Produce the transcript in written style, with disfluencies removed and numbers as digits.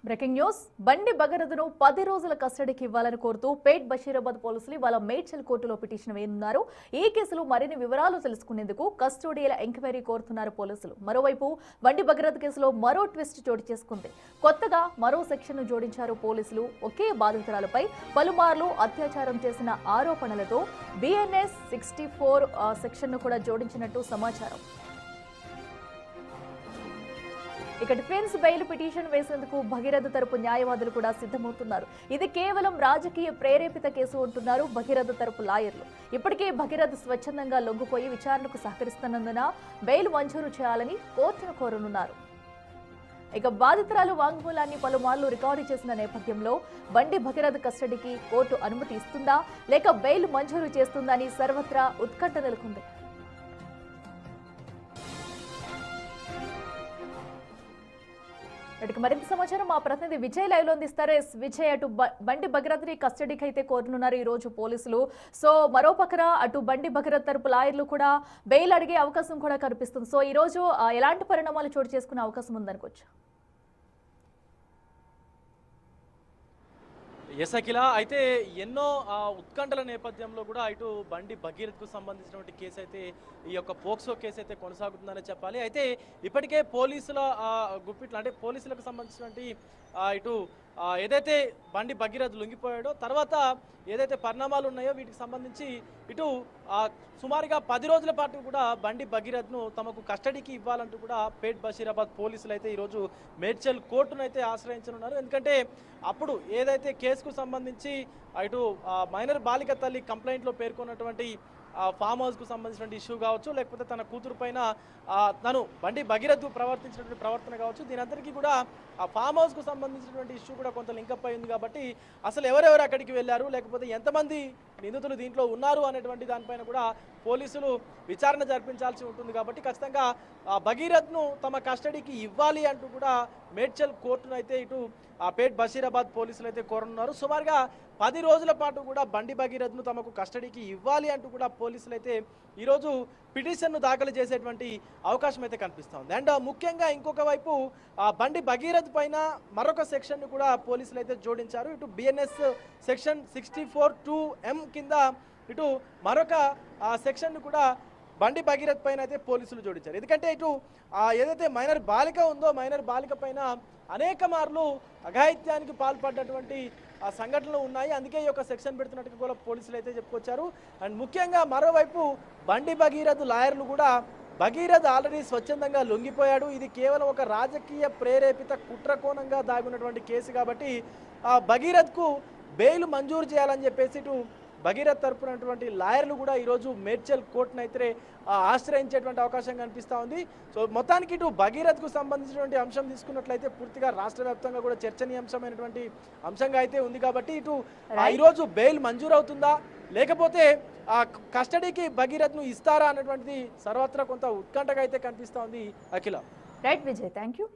Breaking news బండి భగీరథను 10 రోజుల కస్టడీకి ఇవ్వాలని కోరుతూ పేట్ బషీరాబాద్ పోలీసులు వాళ్ళ మేడ్చల్ కోర్టులో పిటిషన్ వేయనున్నారు. ఈ కేసులో మరిన్ని వివరాలు తెలుసుకునేందుకు కస్టోడియల్ ఎంక్వైరీ కోరుతున్నారు పోలీసులు. మరోవైపు బండి భగీరథ కేసులో మరో ట్విస్ట్ చోటు చేసుకుంది. కొత్తగా మరో సెక్షన్ను జోడించారు పోలీసులు. ఒకే బాధితురాలపై పలుమార్లు అత్యాచారం చేసిన ఆరోపణలతో BNS 64 సెక్షన్ను కూడా జోడించినట్టు సమాచారం. ఇక డిఫెన్స్ బెయిల్ పిటిషన్ వేసేందుకు భగీరథ తరపు న్యాయవాదులు కూడా సిద్ధమవుతున్నారు. ఇది కేవలం రాజకీయ ప్రేరేపిత కేసు అంటున్నారు భగీరథ తరపు లాయర్లు. ఇప్పటికే భగీరథ స్వచ్ఛందంగా లొంగిపోయి విచారణకు సహకరిస్తున్నందున బెయిల్ మంజూరు చేయాలని కోర్టును కోరనున్నారు. ఇక బాధితురాలు వాంగ్మూలాన్ని పలుమార్లు రికార్డు చేసిన నేపథ్యంలో బండి భగీరథ కస్టడీకి కోర్టు అనుమతి ఇస్తుందా లేక బెయిల్ మంజూరు చేస్తుందా అని సర్వత్రా ఉత్కంఠ నెలకొంది. మరింత సమాచారం మా ప్రతినిధి విజయ్ లైవ్ లో అందిస్తారు. విజయ్, అటు బండి భగీరథని కస్టడీకి అయితే కోరనున్నారు ఈ రోజు పోలీసులు. సో మరో పక్కన అటు బండి భగీరథ తరపు లాయర్లు కూడా బెయిల్ అడిగే అవకాశం కూడా కనిపిస్తుంది. సో ఈ రోజు ఎలాంటి పరిణామాలు చోటు చేసుకునే అవకాశం ఉందనుకోవచ్చు? ఎస్ అఖిల, అయితే ఎన్నో ఉత్కంఠల నేపథ్యంలో కూడా ఇటు బండి భగీరథకు సంబంధించినటువంటి కేసు అయితే ఈ యొక్క పోక్సో కేసు అయితే కొనసాగుతుందని చెప్పాలి. అయితే ఇప్పటికే పోలీసుల గుప్పిట్లు అంటే పోలీసులకు సంబంధించినటువంటి ఇటు ఏదైతే బండి భగీరథ లొంగిపోయాడో తర్వాత ఏదైతే పరిణామాలు ఉన్నాయో వీటికి సంబంధించి ఇటు సుమారుగా 10 రోజుల పాటు కూడా బండి భగీరథను తమకు కస్టడీకి ఇవ్వాలంటూ కూడా పేట్ బషీరాబాద్ పోలీసులు అయితే ఈరోజు మేడ్చల్ కోర్టును అయితే ఆశ్రయించనున్నారు. ఎందుకంటే అప్పుడు ఏదైతే కేసుకు సంబంధించి ఇటు మైనర్ బాలిక తల్లి కంప్లైంట్లో పేర్కొన్నటువంటి ఫామ్ హౌస్కు సంబంధించినటువంటి ఇష్యూ కావచ్చు, లేకపోతే తన కూతురు పైన తను బండి భగీరథ్ ప్రవర్తించినటువంటి ప్రవర్తన కావచ్చు, దీనందరికీ కూడా ఆ ఫామ్ హౌస్కు సంబంధించినటువంటి ఇష్యూ కూడా కొంత లింకప్ అయింది. కాబట్టి అసలు ఎవరెవరు అక్కడికి వెళ్ళారు, లేకపోతే ఎంతమంది నిందితులు దీంట్లో ఉన్నారు అనేటువంటి దానిపైన కూడా పోలీసులు విచారణ జరిపించాల్సి ఉంటుంది. కాబట్టి ఖచ్చితంగా భగీరథ్ను తమ కస్టడీకి ఇవ్వాలి అంటూ కూడా మేడ్చల్ కోర్టును అయితే ఇటు పేట్ బషీరాబాద్ పోలీసులు అయితే కోరనున్నారు. సుమారుగా 10 రోజుల పాటు కూడా బండి భగీరథ్ను తమకు కస్టడీకి ఇవ్వాలి అంటూ కూడా పోలీసులు అయితే ఈరోజు పిటిషన్ను దాఖలు చేసేటువంటి అవకాశం అయితే కనిపిస్తుంది. అండ్ ముఖ్యంగా ఇంకొక వైపు బండి భగీరథ్ పైన మరొక సెక్షన్ను కూడా పోలీసులు అయితే జోడించారు. ఇటు BNS సెక్షన్ 64(2)M కింద ఇటు మరొక సెక్షన్ను కూడా బండి భగీరథ్ పైన అయితే పోలీసులు జోడించారు. ఎందుకంటే ఇటు ఏదైతే మైనర్ బాలిక ఉందో మైనర్ బాలిక పైన అనేక మార్లు అఘాయిత్యానికి పాల్పడ్డటువంటి సంఘటనలు ఉన్నాయి. అందుకే ఈ యొక్క సెక్షన్ పెడుతున్నట్టుగా కూడా పోలీసులు అయితే చెప్పుకొచ్చారు. అండ్ ముఖ్యంగా మరోవైపు బండి భగీరథ్ లాయర్లు కూడా భగీరథ్ ఆల్రెడీ స్వచ్ఛందంగా లొంగిపోయాడు, ఇది కేవలం ఒక రాజకీయ ప్రేరేపిత కుట్రకోణంగా దాగున్నటువంటి కేసు కాబట్టి భగీరథ్కు బెయిల్ మంజూరు చేయాలని చెప్పేసి ఇటు భగీరథ్ తరపునటువంటి లాయర్లు కూడా ఈరోజు మేడ్చల్ కోర్టును అయితే ఆశ్రయించేటువంటి అవకాశం కనిపిస్తూ ఉంది. సో మొత్తానికి ఇటు భగీరథ్కు సంబంధించినటువంటి అంశం తీసుకున్నట్లయితే పూర్తిగా రాష్ట్ర వ్యాప్తంగా కూడా చర్చనీయాంశమైనటువంటి అంశంగా అయితే ఉంది. కాబట్టి ఇటు ఈరోజు బెయిల్ మంజూరు అవుతుందా లేకపోతే కస్టడీకి భగీరథ్ను ఇస్తారా అన్నటువంటిది సర్వత్రా కొంత ఉత్కంఠగా అయితే కనిపిస్తూ ఉంది. Akhila. Right Vijay, thank you.